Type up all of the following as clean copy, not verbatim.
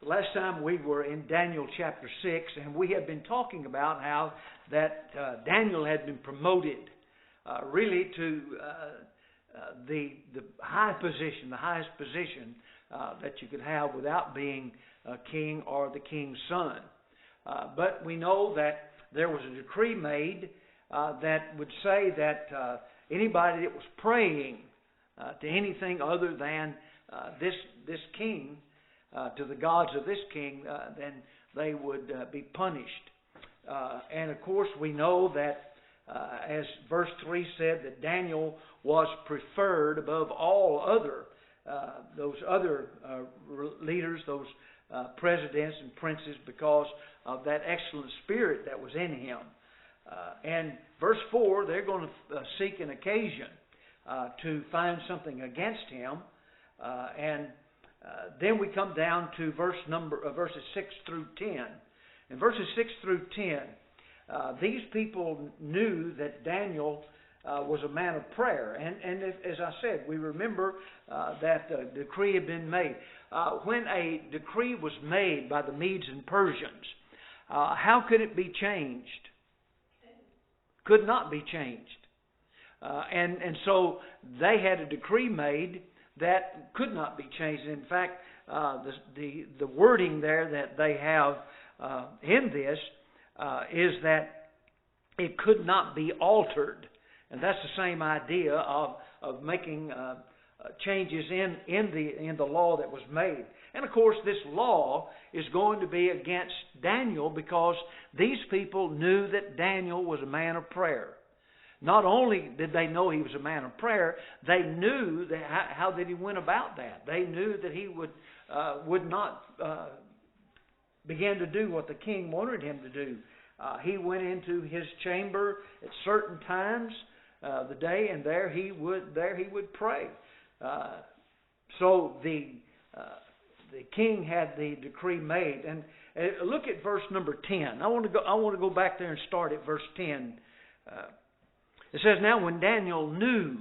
Last time we were in Daniel chapter 6, and we had been talking about how that Daniel had been promoted really to the high position, the highest position that you could have without being a king or the king's son. But we know that there was a decree made that would say that anybody that was praying to anything other than this king, to the gods of this king, then they would be punished. And of course we know that, as verse 3 said, that Daniel was preferred above all those other leaders, those presidents and princes, because of that excellent spirit that was in him. And verse 4, they're going to seek an occasion to find something against him. And then we come down to verses 6 through 10. In verses 6 through 10, these people knew that Daniel was a man of prayer. And as I said, we remember that a decree had been made. When a decree was made by the Medes and Persians, how could it be changed? Could not be changed. And so they had a decree made that could not be changed. In fact, the wording there that they have in this is that it could not be altered. And that's the same idea of making changes in the law that was made. And of course, this law is going to be against Daniel because these people knew that Daniel was a man of prayer. Not only did they know he was a man of prayer, they knew that how that he went about that. They knew that he would not begin to do what the king wanted him to do. He went into his chamber at certain times the day, and there he would pray. So the king had the decree made. And look at verse number 10. I want to go back there and start at verse 10. It says, "Now when Daniel knew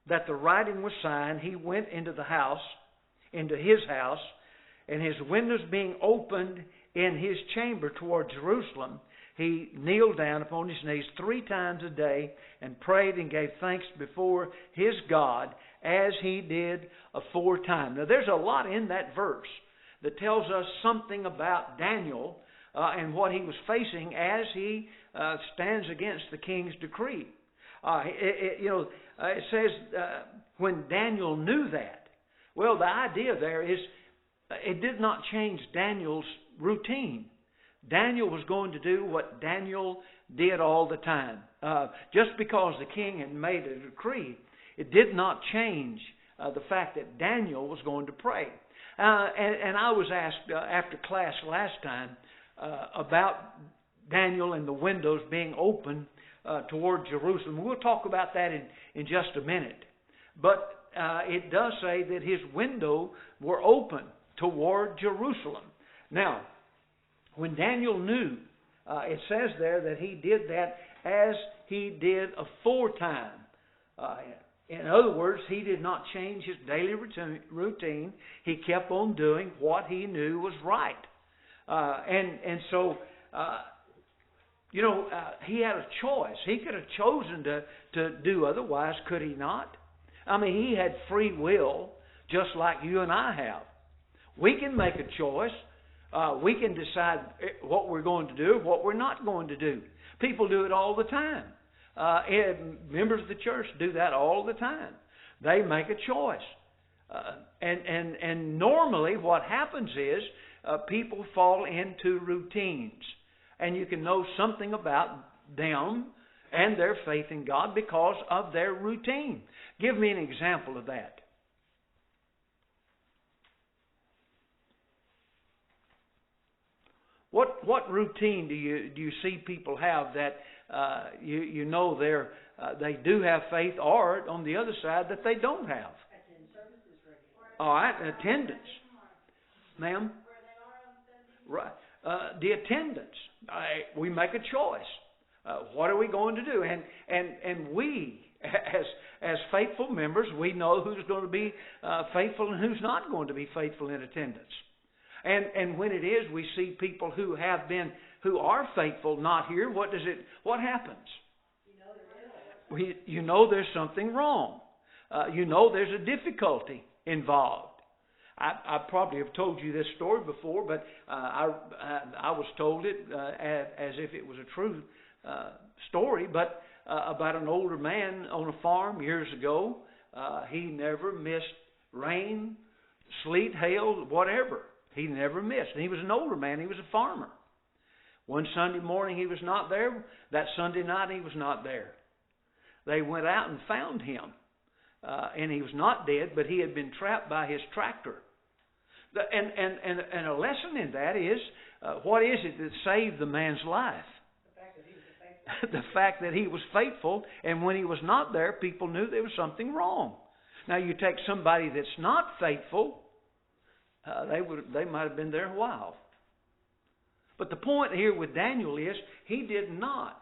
that the writing was signed, he went into his house, and his windows being opened in his chamber toward Jerusalem, he kneeled down upon his knees 3 times a day and prayed and gave thanks before his God as he did aforetime." Now there's a lot in that verse that tells us something about Daniel and what he was facing as he stands against the king's decree. It says when Daniel knew that. Well, the idea there is it did not change Daniel's routine. Daniel was going to do what Daniel did all the time. Just because the king had made a decree, it did not change the fact that Daniel was going to pray. And I was asked after class last time about Daniel and the windows being open toward Jerusalem. We'll talk about that in just a minute. But it does say that his windows were open toward Jerusalem. Now, when Daniel knew, it says there that he did that as he did aforetime. In other words, he did not change his daily routine. He kept on doing what he knew was right. And so, he had a choice. He could have chosen to do otherwise, could he not? I mean, he had free will, just like you and I have. We can make a choice. We can decide what we're going to do, what we're not going to do. People do it all the time. Members of the church do that all the time. They make a choice. And normally what happens is people fall into routines. And you can know something about them and their faith in God because of their routine. Give me an example of that. What routine do you see people have that they do have faith, or on the other side that they don't have? All right, attendance, ma'am. Right, the attendance. We make a choice. What are we going to do? And we as faithful members, we know who's going to be faithful and who's not going to be faithful in attendance. And when it is, we see people who are faithful not here. What happens? You know there's something wrong. You know there's a difficulty involved. I probably have told you this story before, but I was told it as if it was a true story, but about an older man on a farm years ago. He never missed rain, sleet, hail, whatever. He never missed. And he was an older man. He was a farmer. One Sunday morning he was not there. That Sunday night he was not there. They went out and found him. And he was not dead, but he had been trapped by his tractor. And a lesson in that is, what is it that saved the man's life? The fact that he was faithful, and when he was not there, people knew there was something wrong. Now, you take somebody that's not faithful, they might have been there a while. But the point here with Daniel is he did not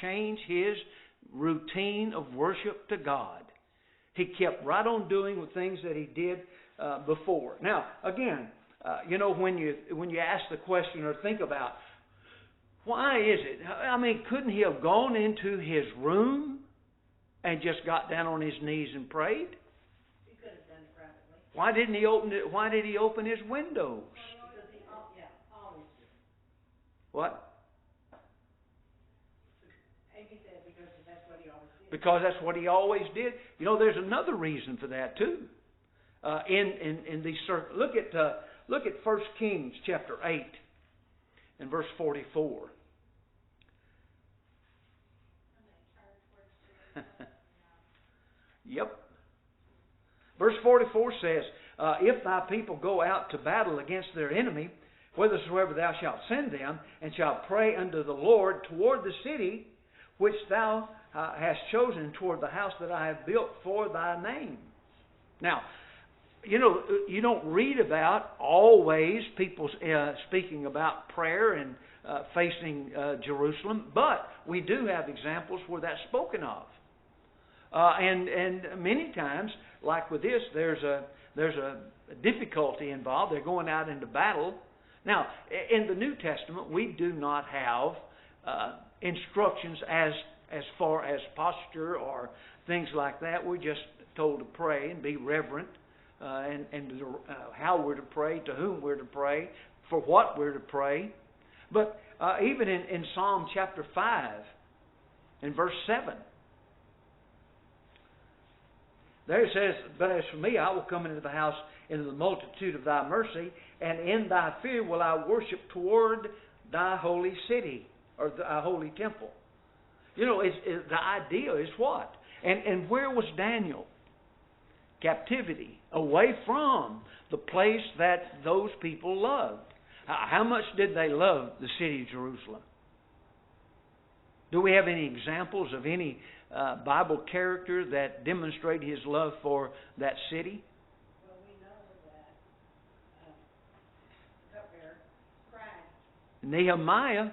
change his routine of worship to God. He kept right on doing the things that he did before. Now, again, when you ask the question or think about, why is it? I mean, couldn't he have gone into his room and just got down on his knees and prayed? He could have done it privately. Why didn't he open it? Why did he open his windows? Because he always did. What? Amy said because that's what he always did. Because that's what he always did. There's another reason for that too. In these look at 1 Kings chapter 8 and verse 44. Yep. Verse 44 says, if thy people go out to battle against their enemy, whithersoever thou shalt send them, and shalt pray unto the Lord toward the city which thou hast chosen, toward the house that I have built for thy name. Now, you don't read about always people speaking about prayer and facing Jerusalem, but we do have examples where that's spoken of. And many times, like with this, there's a difficulty involved. They're going out into battle. Now, in the New Testament, we do not have instructions as far as posture or things like that. We're just told to pray and be reverent, and how we're to pray, to whom we're to pray, for what we're to pray. But even in Psalm chapter 5, in verse 7, there it says, but as for me, I will come into the house into the multitude of thy mercy, and in thy fear will I worship toward thy holy city, or thy holy temple. The idea is what? And where was Daniel? Captivity, away from the place that those people loved. How much did they love the city of Jerusalem? Do we have any examples of any Bible character that demonstrate his love for that city? Well, we know that cupbearer cried. Nehemiah,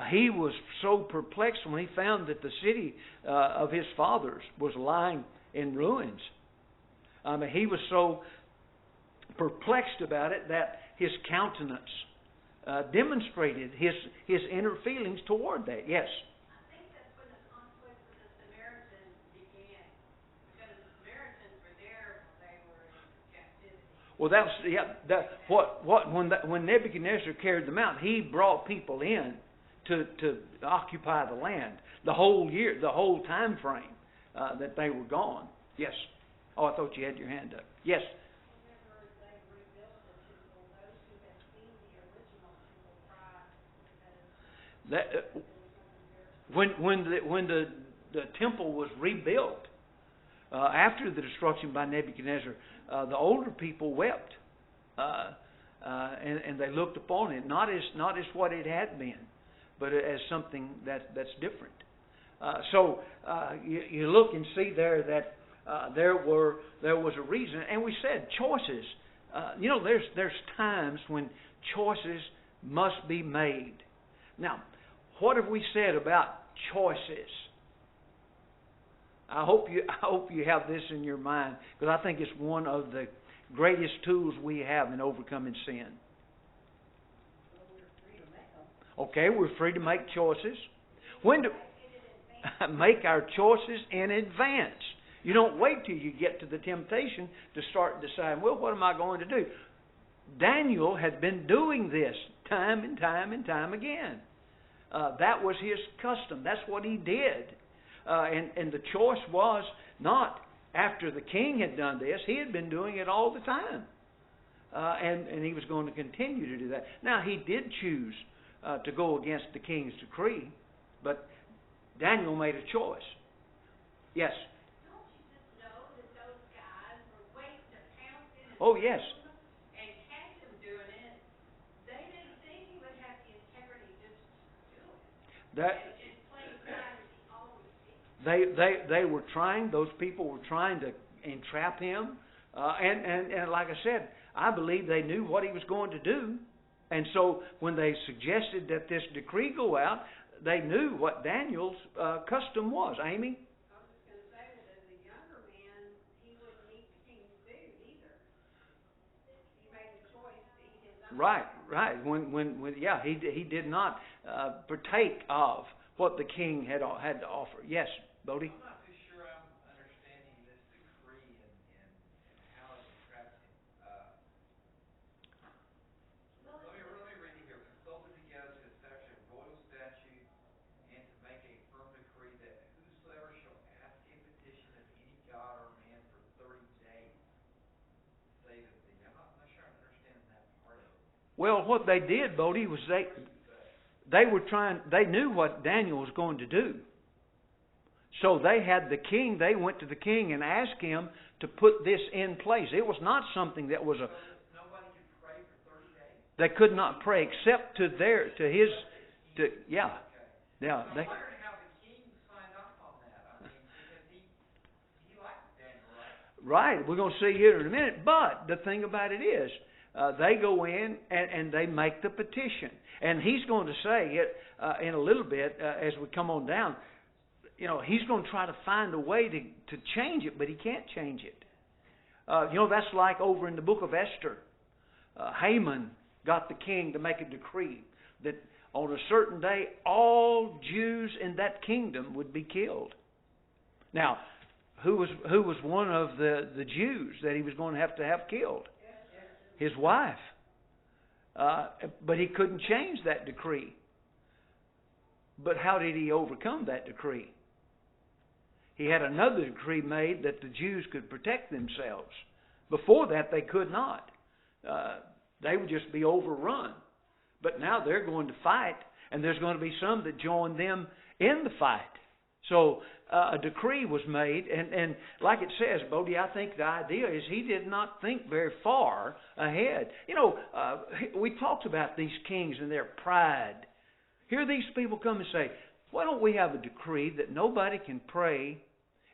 he was so perplexed when he found that the city of his fathers was lying in ruins. He was so perplexed about it that his countenance demonstrated his inner feelings toward that. Yes. I think that's when the conflict with the Samaritans began, because the Samaritans were there when they were in captivity. When Nebuchadnezzar carried them out, he brought people in to occupy the land the whole year, the whole time frame that they were gone. Yes. Oh, I thought you had your hand up. Yes. Whenever they rebuilt the temple, those who had seen the original temple cried because When the temple was rebuilt after the destruction by Nebuchadnezzar, the older people wept, and they looked upon it not as what it had been, but as something that's different. So you look and see there that there was a reason, and we said choices. There's times when choices must be made. Now, what have we said about choices? I hope you have this in your mind, because I think it's one of the greatest tools we have in overcoming sin. Okay, we're free to make choices. When do make our choices in advance? You don't wait till you get to the temptation to start deciding, well, what am I going to do? Daniel had been doing this time and time and time again. That was his custom. That's what he did. And the choice was not after the king had done this. He had been doing it all the time. And he was going to continue to do that. Now, he did choose to go against the king's decree, but Daniel made a choice. Yes? Don't you just know that those guys were waiting to pounce in his Oh, yes. room and catch him doing it? They didn't think he would have the integrity just to do it. That And in plain sight, as he always did. they were trying. Those people were trying to entrap him, and like I said, I believe they knew what he was going to do, and so when they suggested that this decree go out, they knew what Daniel's custom was. Amy? I was just going to say that as a younger man, he wouldn't eat the king's food either. He made the choice to eat his own. Right. When he did not partake of what the king had to offer. Yes, Bodie? I'm not too sure I'm understanding this decree and how it entraps him. Let me read it here. Consulted together to establish a royal statute and to make a firm decree that whosoever shall ask a petition of any god or man for 30 days, saveth thee. I'm not sure I'm understanding that part of it. Well, what they did, Bodie, was they were trying. They knew what Daniel was going to do. So they had the king. They went to the king and asked him to put this in place. It was not something that was a. Nobody could pray for 30 days? They could not pray except to his. Yeah. I'm They, wondering how the king signed off on that. I mean, because he liked Daniel, right? right. We're going to see here in a minute. But the thing about it is, they go in and they make the petition. And he's going to say it in a little bit as we come on down. You know, he's going to try to find a way to change it, but he can't change it. That's like over in the book of Esther. Haman got the king to make a decree that on a certain day, all Jews in that kingdom would be killed. Now, who was one of the Jews that he was going to have killed? His wife. But he couldn't change that decree. But how did he overcome that decree? He had another decree made that the Jews could protect themselves. Before that, they could not. They would just be overrun. But now they're going to fight, and there's going to be some that join them in the fight. So a decree was made, and like it says, Bodie, I think the idea is he did not think very far ahead. We talked about these kings and their pride. Here these people come and say, why don't we have a decree that nobody can pray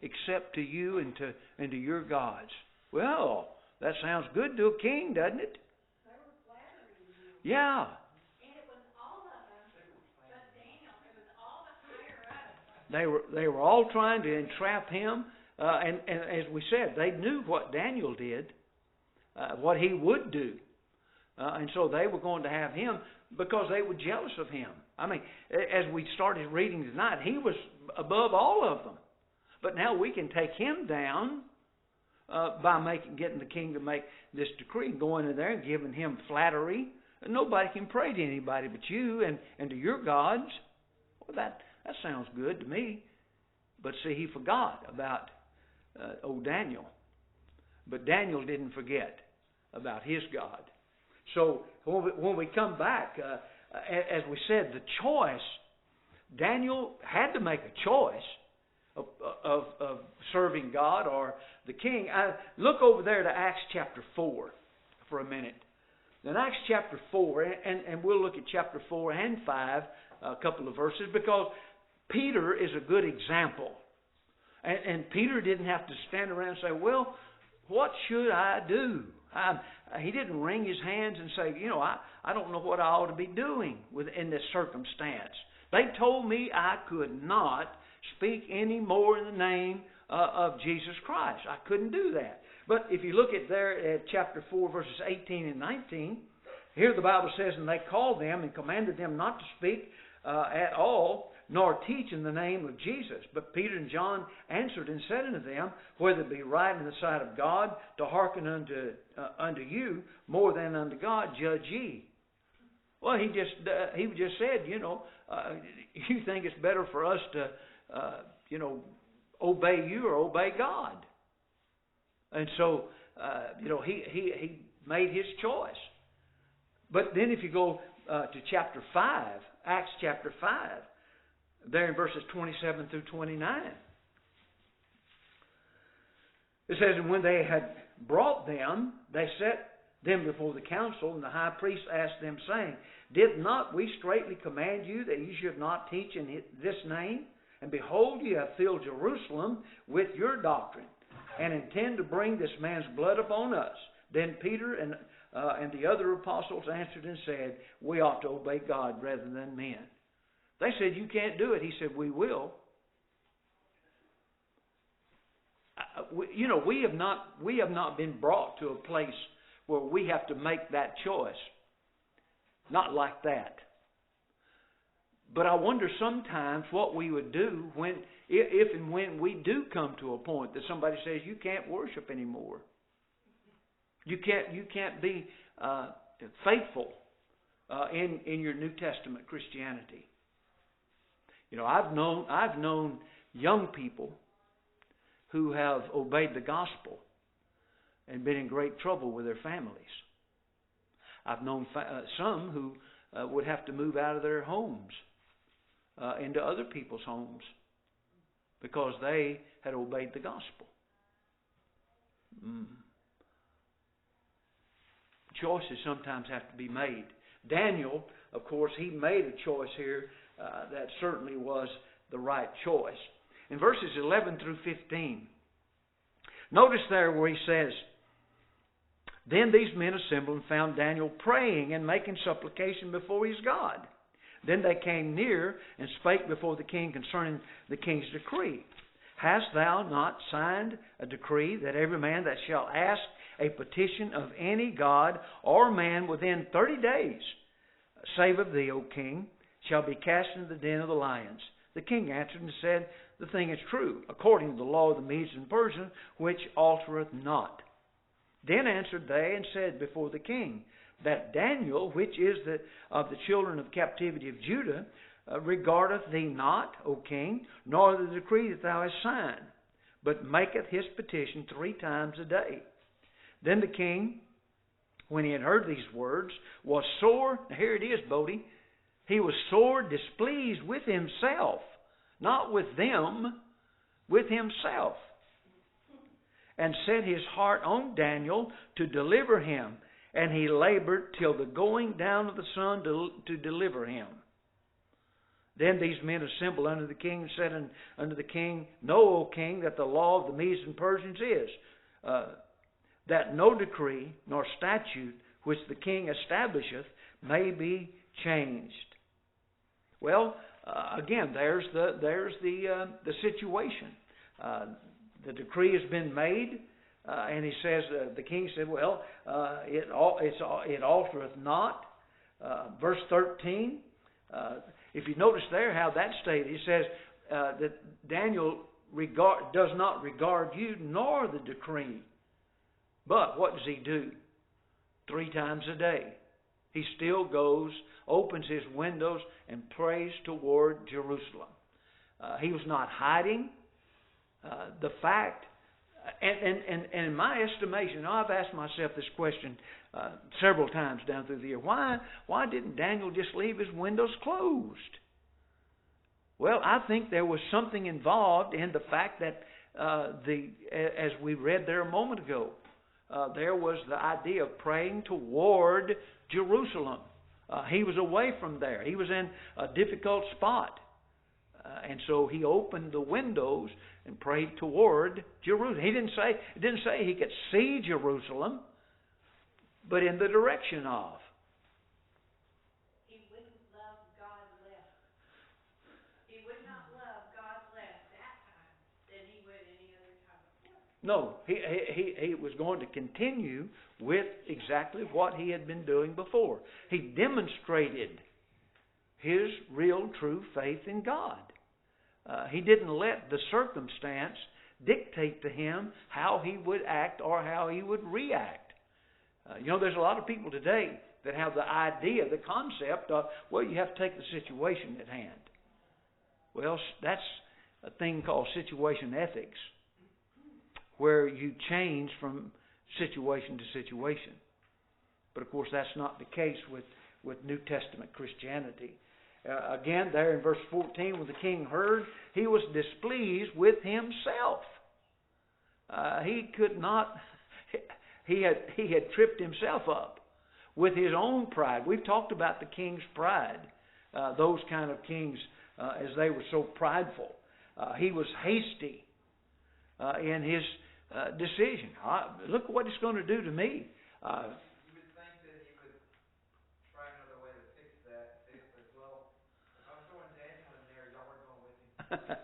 except to you and to your gods? Well, that sounds good to a king, doesn't it? They were flattering him. Yeah. And it was all of them, but Daniel. It was all the higher ups. They were all trying to entrap him. And as we said, they knew what Daniel did, what he would do. And so they were going to have him because they were jealous of him. I mean, as we started reading tonight, he was above all of them. But now we can take him down by getting the king to make this decree, going in there and giving him flattery. Nobody can pray to anybody but you and to your gods. Well, that sounds good to me. But see, he forgot about old Daniel. But Daniel didn't forget about his God. So when we come back, as we said, the choice, Daniel had to make a choice of serving God or the king. Look over there to Acts chapter 4 for a minute. In Acts chapter 4, and we'll look at chapter 4 and 5, a couple of verses, because Peter is a good example. And Peter didn't have to stand around and say, well, what should I do? He didn't wring his hands and say, I don't know what I ought to be doing in this circumstance. They told me I could not speak any more in the name of Jesus Christ. I couldn't do that. But if you look at there at chapter 4, verses 18 and 19, here the Bible says, and they called them and commanded them not to speak at all, nor teach in the name of Jesus. But Peter and John answered and said unto them, whether it be right in the sight of God to hearken unto you more than unto God, judge ye. Well, he just said, you think it's better for us to, obey you or obey God. And so, he made his choice. But then if you go to chapter 5, Acts chapter 5, there in verses 27 through 29, it says, and when they had brought them, they set them before the council, and the high priest asked them, saying, did not we straitly command you that you should not teach in this name? And behold, you have filled Jerusalem with your doctrine, and intend to bring this man's blood upon us. Then Peter and the other apostles answered and said, we ought to obey God rather than men. They said, you can't do it. He said, we will. We have not been brought to a place where we have to make that choice. Not like that. But I wonder sometimes what we would do if and when we do come to a point that somebody says you can't worship anymore. You can't be faithful in your New Testament Christianity. I've known young people who have obeyed the gospel and been in great trouble with their families. I've known some who would have to move out of their homes into other people's homes because they had obeyed the gospel. Choices sometimes have to be made. Daniel, of course, he made a choice here that certainly was the right choice. In verses 11 through 15, notice there where he says, then these men assembled and found Daniel praying and making supplication before his God. Then they came near and spake before the king concerning the king's decree. Hast thou not signed a decree that every man that shall ask a petition of any god or man within 30 days, save of thee, O king, shall be cast into the den of the lions? The king answered and said, the thing is true, according to the law of the Medes and Persians, which altereth not. Then answered they and said before the king, that Daniel, which is of the children of captivity of Judah, regardeth thee not, O king, nor the decree that thou hast signed, but maketh his petition 3 times a day. Then the king, when he had heard these words, was sore, here it is, Bodie, he was sore displeased with himself, not with them, with himself, and set his heart on Daniel to deliver him. And he labored till the going down of the sun to deliver him. Then these men assembled unto the king and said unto the king, know, O king, that the law of the Medes and Persians is, that no decree nor statute which the king establisheth may be changed. Well, again, there's the situation. The decree has been made. And he says, the king said, well, it altereth not. Verse 13, if you notice there how that's stated, he says that Daniel does not regard you nor the decree. But what does he do? 3 times a day. He still goes, opens his windows, and prays toward Jerusalem. He was not hiding the fact. And in my estimation, I've asked myself this question several times down through the year. Why didn't Daniel just leave his windows closed? Well, I think there was something involved in the fact that as we read there a moment ago, there was the idea of praying toward Jerusalem. He was away from there. He was in a difficult spot. And so he opened the windows and prayed toward Jerusalem. It didn't say he could see Jerusalem, but in the direction of. He wouldn't love God less. He would not love God less that time than he would any other No, he was going to continue with exactly what he had been doing before. He demonstrated his real, true faith in God. He didn't let the circumstance dictate to him how he would act or how he would react. There's a lot of people today that have the idea, the concept of, well, you have to take the situation at hand. Well, that's a thing called situation ethics, where you change from situation to situation. But of course, that's not the case with New Testament Christianity. Again, there in verse 14, when the king heard, he was displeased with himself. He could not. He had tripped himself up with his own pride. We've talked about the king's pride. Those kind of kings, as they were so prideful. He was hasty in his decision. Look what it's going to do to me. You would think that he would try another way to fix that. Fix as well. If I'm throwing Daniel in there, y'all are going with him.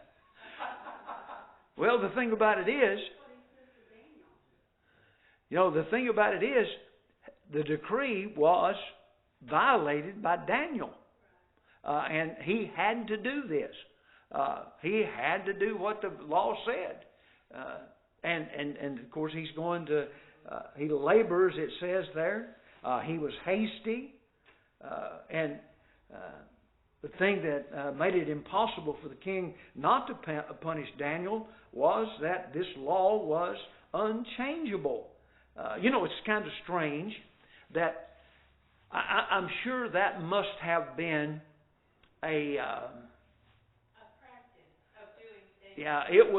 Well, the thing about it is, the thing about it is, the decree was violated by Daniel. And he had to do this. He had to do what the law said. And of course, he's going to, he labors, it says there. He was hasty. And the thing that made it impossible for the king not to punish Daniel was that this law was unchangeable. It's kind of strange that I'm sure that must have been a practice of doing things. Yeah, it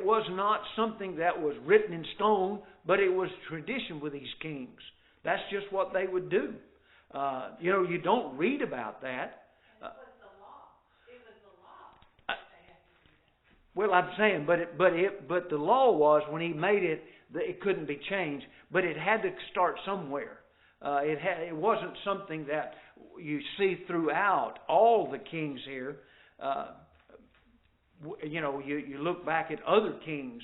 was not something that was written in stone, but it was tradition with these kings. That's just what they would do. You don't read about that. And it was the law. It was the law that they had to do that. Well, I'm saying, but the law was, when he made it, it couldn't be changed. But it had to start somewhere. It wasn't something that you see throughout all the kings here. You look back at other kings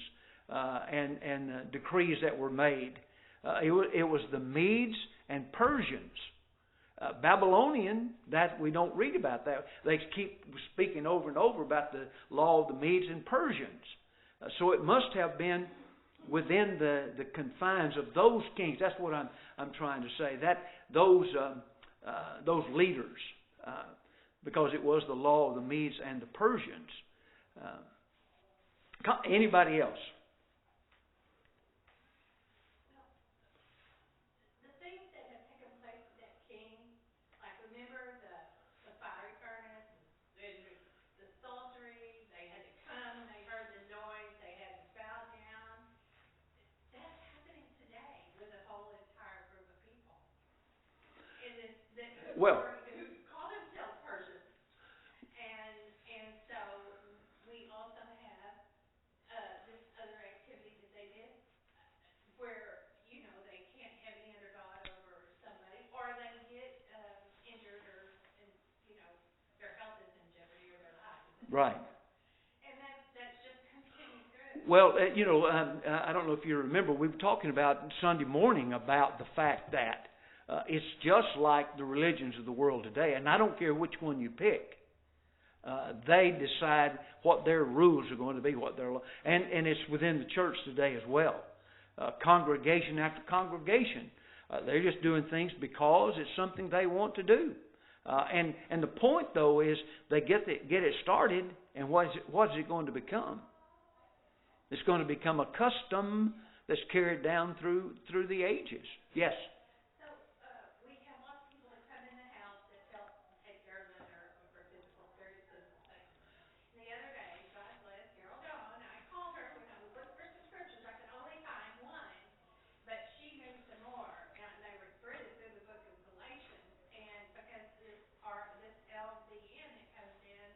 and decrees that were made. It was the Medes and Persians. Babylonian, that we don't read about that. They keep speaking over and over about the law of the Medes and Persians. So it must have been within the confines of those kings. That's what I'm trying to say. That those leaders, because it was the law of the Medes and the Persians. Anybody else? The things that have taken place with that king, like remember the fiery furnace, the sorcery, they had to come, they heard the noise, they had to bow down. That's happening today with a whole entire group of people. Well, Who call themselves Persians. And so we also have this other activity that they did where, they can't have any other god over somebody, or they get injured, or, their health is in jeopardy, or their life is in jeopardy. right. And that's just continued through. Well, I don't know if you remember, we were talking about Sunday morning about the fact that it's just like the religions of the world today, and I don't care which one you pick. They decide what their rules are going to be, and it's within the church today as well. Congregation after congregation, they're just doing things because it's something they want to do. And the point, though, is they get it started, and what is it going to become? It's going to become a custom that's carried down through the ages. Yes. So we have lots of people that come in the house that help take care of them or for very physical things. And the other day, God bless Carol Dawn, I called her when I was looking for some scriptures. I could only find one, but she knew some more, and they were through the book of Galatians. And because this LDN that comes in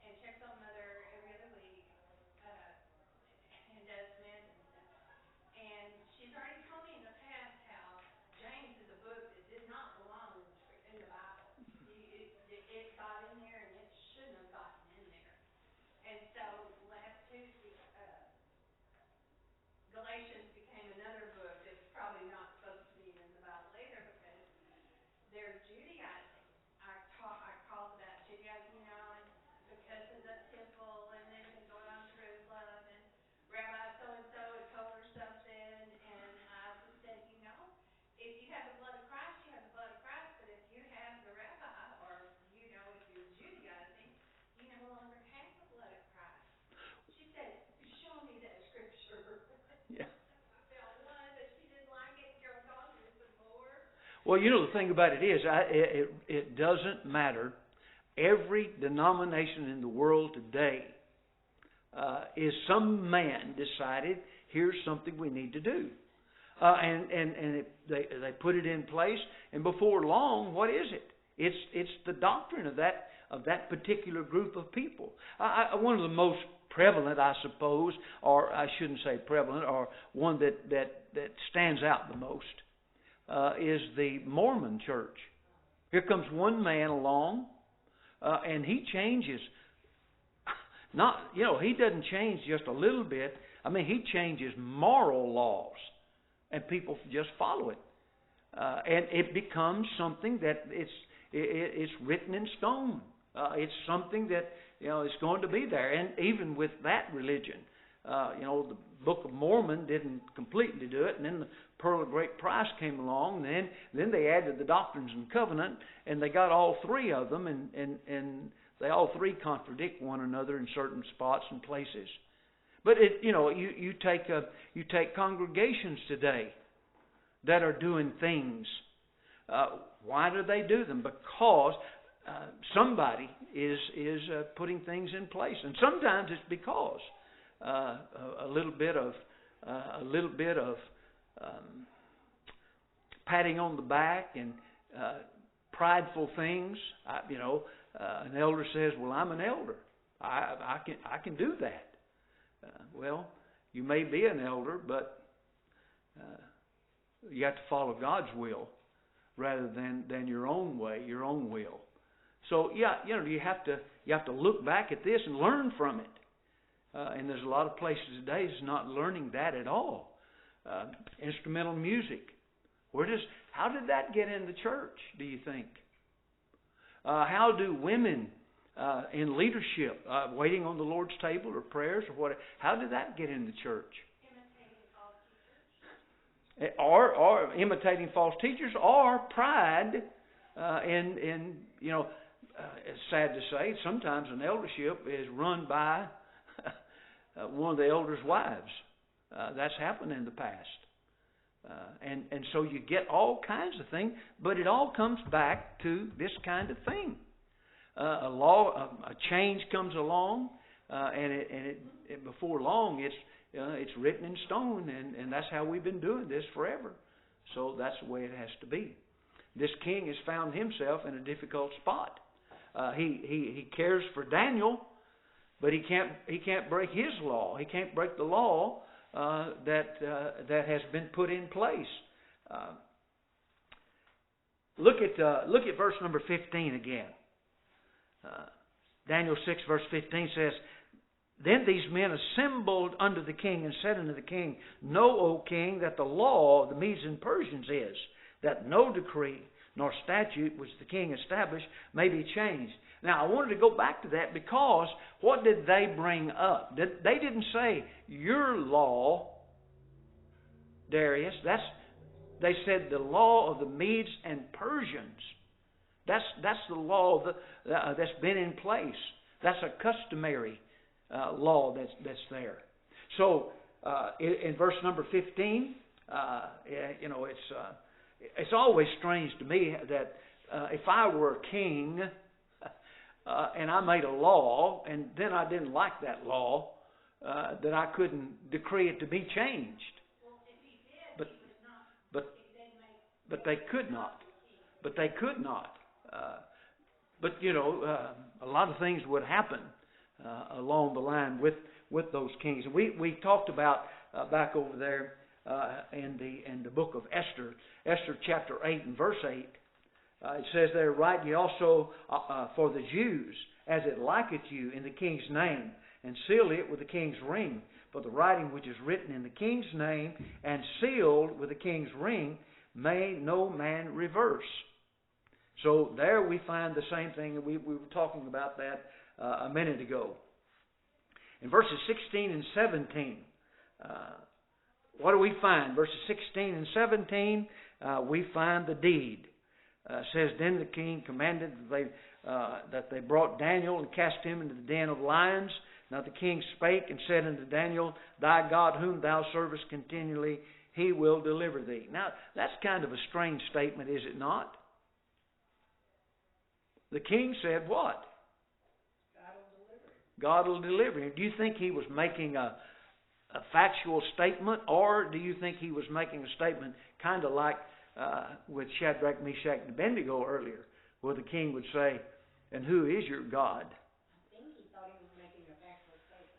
and checks on Mother every other week, and does meds and stuff. And she's already told me in the past how Well, the thing about it is, it doesn't matter. Every denomination in the world today is some man decided, here's something we need to do. They put it in place, and before long, what is it? It's the doctrine of that particular group of people. One of the most prevalent, I suppose, or I shouldn't say prevalent, or one that stands out the most, is the Mormon church. Here comes one man along, and he changes. He doesn't change just a little bit. I mean, he changes moral laws, and people just follow it, and it becomes something that it's written in stone. It's something that is going to be there. And even with that religion, the Book of Mormon didn't completely do it, and then the Pearl of Great Price came along, and then they added the Doctrines and Covenant, and they got all three of them, and they all three contradict one another in certain spots and places. But you take congregations today that are doing things. Why do they do them? Because somebody is putting things in place, and sometimes it's because a little bit of patting on the back and prideful things. An elder says, "Well, I'm an elder. I can do that." Well, you may be an elder, but you have to follow God's will rather than your own way, your own will. So you have to look back at this and learn from it. And there's a lot of places today that's not learning that at all. Instrumental music. How did that get in the church, do you think? How do women in leadership, waiting on the Lord's table or prayers or whatever, how did that get in the church? Or imitating false teachers, or pride it's sad to say, sometimes an eldership is run by one of the elders' wives. That's happened in the past. And so you get all kinds of things, but it all comes back to this kind of thing. A change comes along, and before long it's written in stone, and that's how we've been doing this forever. So that's the way it has to be. This king has found himself in a difficult spot. He cares for Daniel, but he can't break his law. He can't break the law that has been put in place. Look at verse number 15 again. Daniel 6 verse 15 says, "Then these men assembled unto the king and said unto the king, Know, O king, that the law of the Medes and Persians is, that no decree nor statute which the king established may be changed." Now, I wanted to go back to that because what did they bring up? They didn't say, your law, Darius. They said the law of the Medes and Persians. That's the law that's been in place. That's a customary law that's there. So, in verse number 15, it's always strange to me that if I were a king and I made a law and then I didn't like that law, that I couldn't decree it to be changed. Well, if he did, but he was not. but they could not. But they could not. A lot of things would happen along the line with those kings. And we talked about back over there in the book of Esther, Esther chapter 8 and verse 8. It says there, "Write ye also for the Jews, as it liketh you, in the king's name, and seal it with the king's ring. For the writing which is written in the king's name, and sealed with the king's ring, may no man reverse." So there we find the same thing. We were talking about that a minute ago. In verses 16 and 17, what do we find? Verses 16 and 17, we find the deed. It says, "Then the king commanded that they brought Daniel and cast him into the den of lions. Now the king spake and said unto Daniel, Thy God whom thou servest continually, He will deliver thee. Now, that's kind of a strange statement, is it not? The king said what? God will deliver him. Do you think he was making a factual statement, or do you think he was making a statement kind of like with Shadrach, Meshach, and Abednego earlier, where the king would say, "And who is your God?" I think he thought he was making a factual statement.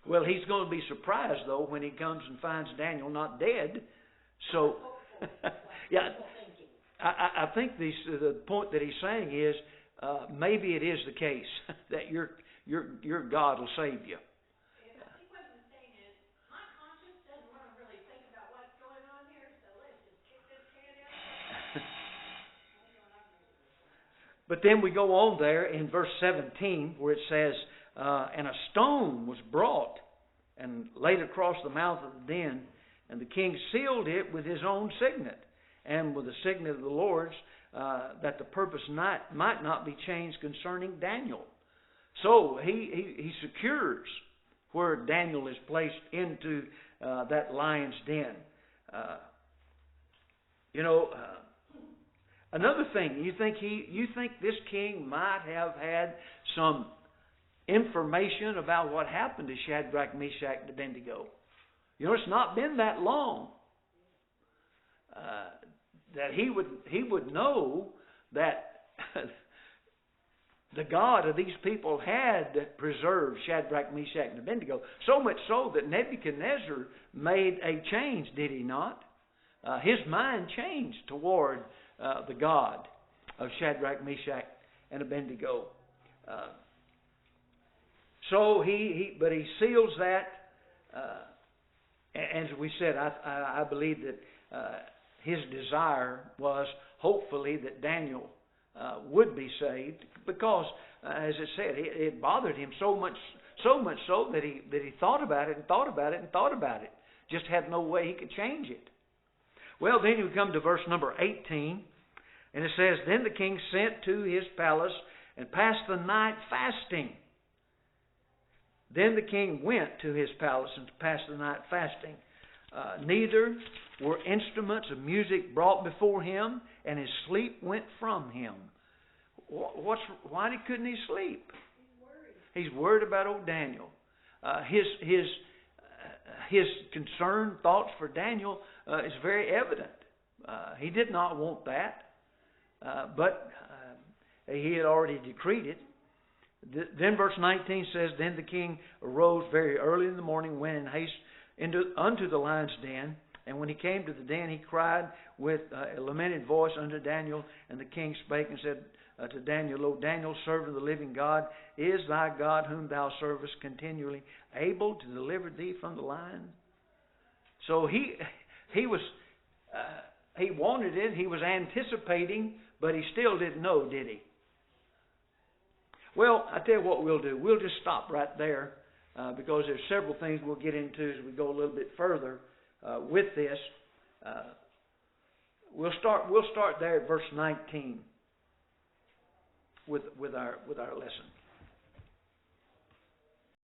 Well, he's going to be surprised, though, when he comes and finds Daniel not dead. So, yeah, I think the point that he's saying is maybe it is the case that your God will save you. I think what he's saying is, my conscience doesn't want to really think about what's going on here, so let's just kick this can down. But then we go on there in verse 17 where it says, and a stone was brought and laid across the mouth of the den, and the king sealed it with his own signet and with the signet of the Lord's, that the purpose might not be changed concerning Daniel. So he secures where Daniel is placed into that lion's den. Another thing, you think this king might have had some information about what happened to Shadrach, Meshach, and Abednego. It's not been that long that he would know that the God of these people had preserved Shadrach, Meshach, and Abednego. So much so that Nebuchadnezzar made a change, did he not? His mind changed toward the God of Shadrach, Meshach, and Abednego. So he seals that. As we said, I believe that his desire was hopefully that Daniel would be saved, because, as it said, it bothered him so much so that he thought about it and thought about it and thought about it. Just had no way he could change it. Well, then you come to verse number 18, and it says, "Then the king sent to his palace and passed the night fasting." Then the king went to his palace and passed the night fasting. Neither were instruments of music brought before him, and his sleep went from him. Why couldn't he sleep? He's worried about old Daniel. His concern, thoughts for Daniel is very evident. He did not want that, but he had already decreed it. Then verse 19 says, "Then the king arose very early in the morning, went in haste unto the lion's den. And when he came to the den, he cried with a lamented voice unto Daniel. And the king spake and said to Daniel, O Daniel, servant of the living God, is thy God whom thou servest continually able to deliver thee from the lion?" So he wanted it. He was anticipating, but he still didn't know, did he? Well, I tell you what we'll do. We'll just stop right there because there's several things we'll get into as we go a little bit further with this. We'll start there at verse 19 with our lesson.